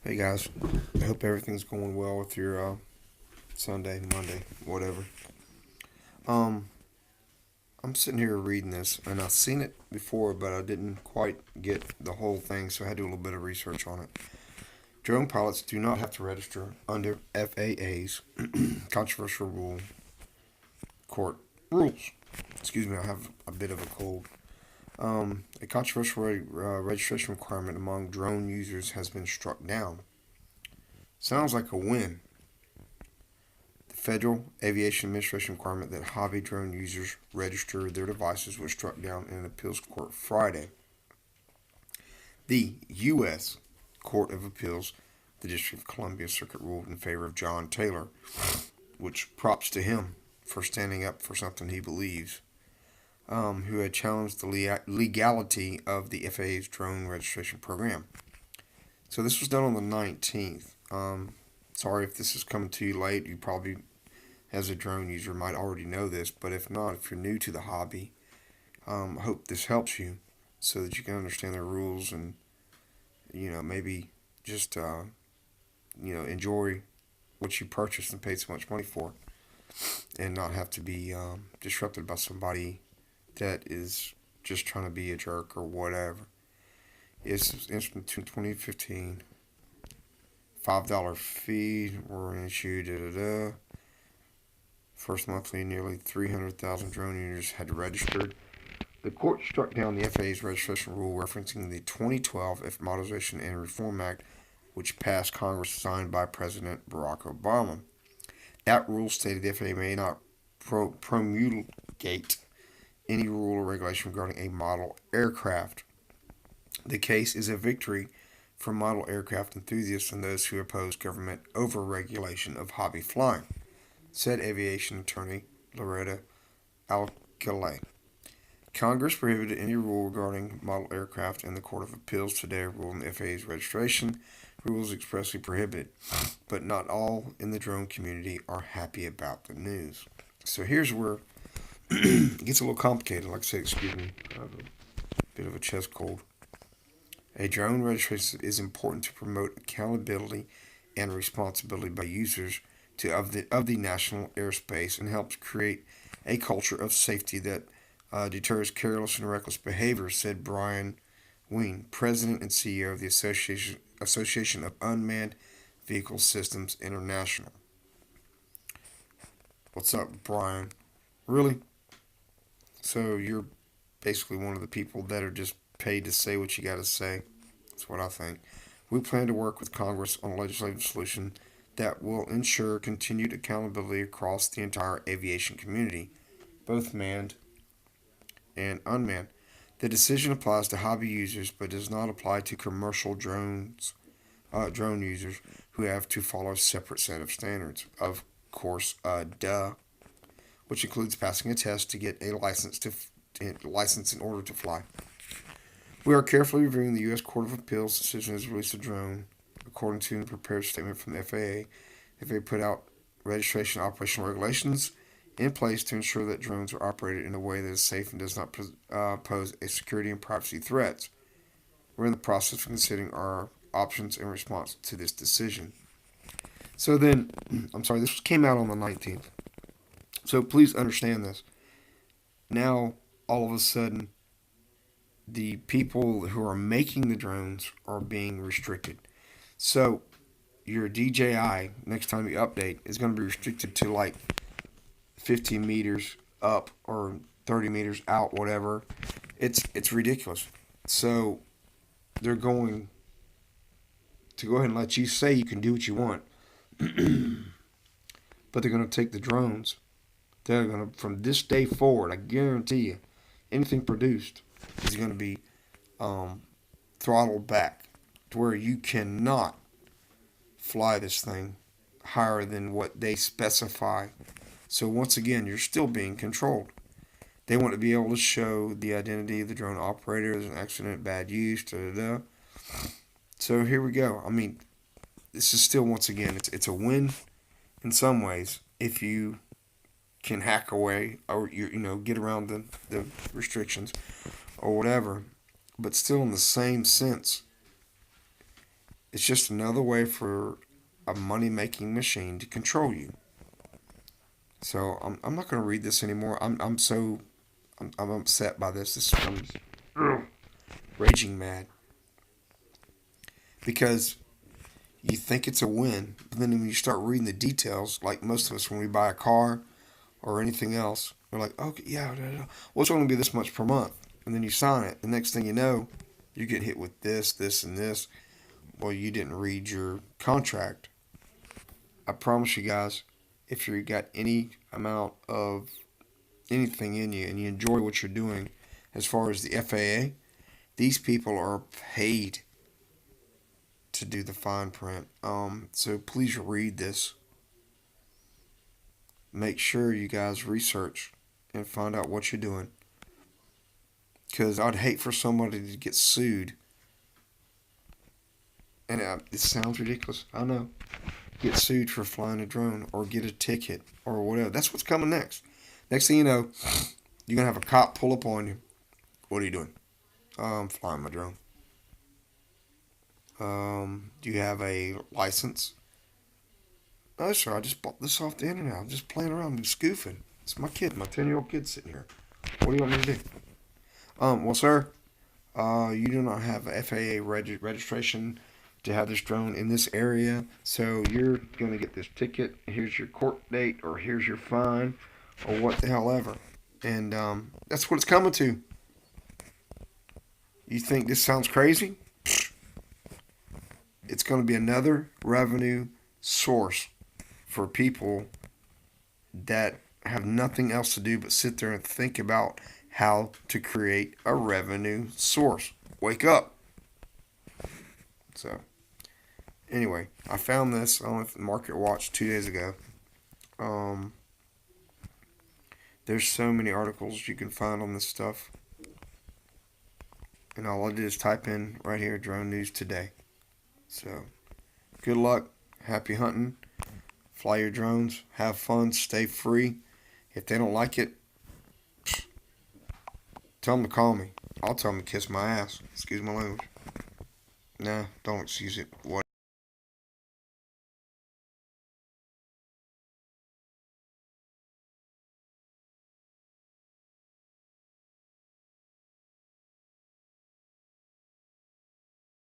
Hey guys, I hope everything's going well with your Sunday, Monday, whatever. Um, I'm sitting here reading this, and I've seen it before, but I didn't quite get the whole thing, so I had to do a little bit of research on it. Drone pilots do not have to register under FAA's controversial court rules. Excuse me, I have a bit of a cold. A controversial registration requirement among drone users has been struck down. Sounds like a win. The Federal Aviation Administration requirement that hobby drone users register their devices was struck down in an appeals court Friday. The U.S. Court of Appeals, the District of Columbia Circuit, ruled in favor of John Taylor, which props to him for standing up for something he believes, who had challenged the legality of the FAA's drone registration program. So this was done on the 19th. Sorry if this is coming to you late. You probably, as a drone user, might already know this, but if not, if you're new to the hobby, I hope this helps you so that you can understand the rules and maybe just enjoy what you purchased and paid so much money for, and not have to be disrupted by somebody that is just trying to be a jerk or whatever. It's from 2015. $5 fee were issued. First monthly, nearly 300,000 drone users had registered. The court struck down the FAA's registration rule referencing the 2012 Modernization and Reform Act, which passed Congress signed by President Barack Obama. That rule stated the FAA may not promulgate any rule or regulation regarding a model aircraft. The case is a victory for model aircraft enthusiasts and those who oppose government overregulation of hobby flying, said aviation attorney Loretta Alcalay. Congress prohibited any rule regarding model aircraft, and the Court of Appeals today ruled the FAA's registration rules expressly prohibited, but not all in the drone community are happy about the news. So here's where it gets a little complicated. Like I said, excuse me, I have a bit of a chest cold. A drone registration is important to promote accountability and responsibility by users of the national airspace and helps create a culture of safety that deters careless and reckless behavior, said Brian Ween, president and CEO of the Association of Unmanned Vehicle Systems International. What's up, Brian? Really? So you're basically one of the people that are just paid to say what you got to say. That's what I think. We plan to work with Congress on a legislative solution that will ensure continued accountability across the entire aviation community, both manned and unmanned. The decision applies to hobby users but does not apply to commercial drone users who have to follow a separate set of standards. Of course, which includes passing a test to get a license in order to fly. We are carefully reviewing the U.S. Court of Appeals decision as released a drone. According to a prepared statement from the FAA, the FAA put out registration operational regulations in place to ensure that drones are operated in a way that is safe and does not pose a security and privacy threats. We're in the process of considering our options in response to this decision. So then, I'm sorry, this came out on the 19th. So please understand this. Now, all of a sudden, the people who are making the drones are being restricted. So your DJI, next time you update, is going to be restricted to like 15 meters up or 30 meters out, whatever. It's ridiculous. So they're going to go ahead and let you say you can do what you want, but they're going to take the drones. They're going to, from this day forward, I guarantee you, anything produced is going to be throttled back to where you cannot fly this thing higher than what they specify. So once again, you're still being controlled. They want to be able to show the identity of the drone operator. There's an accident, bad use, da da da. So here we go. I mean, this is still, once again, it's a win in some ways if you can hack away or get around the restrictions or whatever. But still, in the same sense, It's just another way for a money-making machine to control you. So I'm not going to read this anymore. I'm upset by this. This is raging mad because you think it's a win, but then when you start reading the details, like most of us when we buy a car or anything else, we're like, okay, yeah, well, it's only going to be this much per month, and then you sign it. The next thing you know, you get hit with this, this, and this. Well, you didn't read your contract. I promise you guys, if you got any amount of anything in you and you enjoy what you're doing, as far as the FAA, these people are paid to do the fine print. So please read this. Make sure you guys research and find out what you're doing. Because I'd hate for somebody to get sued. And it sounds ridiculous, I know. Get sued for flying a drone or get a ticket or whatever. That's what's coming next. Next thing you know, you're going to have a cop pull up on you. What are you doing? I'm flying my drone. Do you have a license? No, sir. I just bought this off the internet. I'm just playing around. I'm just goofing. It's my kid, my 10-year-old kid sitting here. What do you want me to do? Well, sir, you do not have a FAA registration to have this drone in this area, so you're going to get this ticket. Here's your court date, or here's your fine, or what the hell ever. And that's what it's coming to. You think this sounds crazy? It's going to be another revenue source for people that have nothing else to do but sit there and think about how to create a revenue source. Wake up. So, anyway, I found this on Market Watch 2 days ago. There's so many articles you can find on this stuff. And all I did is type in right here, drone news today. So, good luck. Happy hunting. Fly your drones. Have fun. Stay free. If they don't like it, tell them to call me. I'll tell them to kiss my ass. Excuse my language. Nah, don't excuse it. What?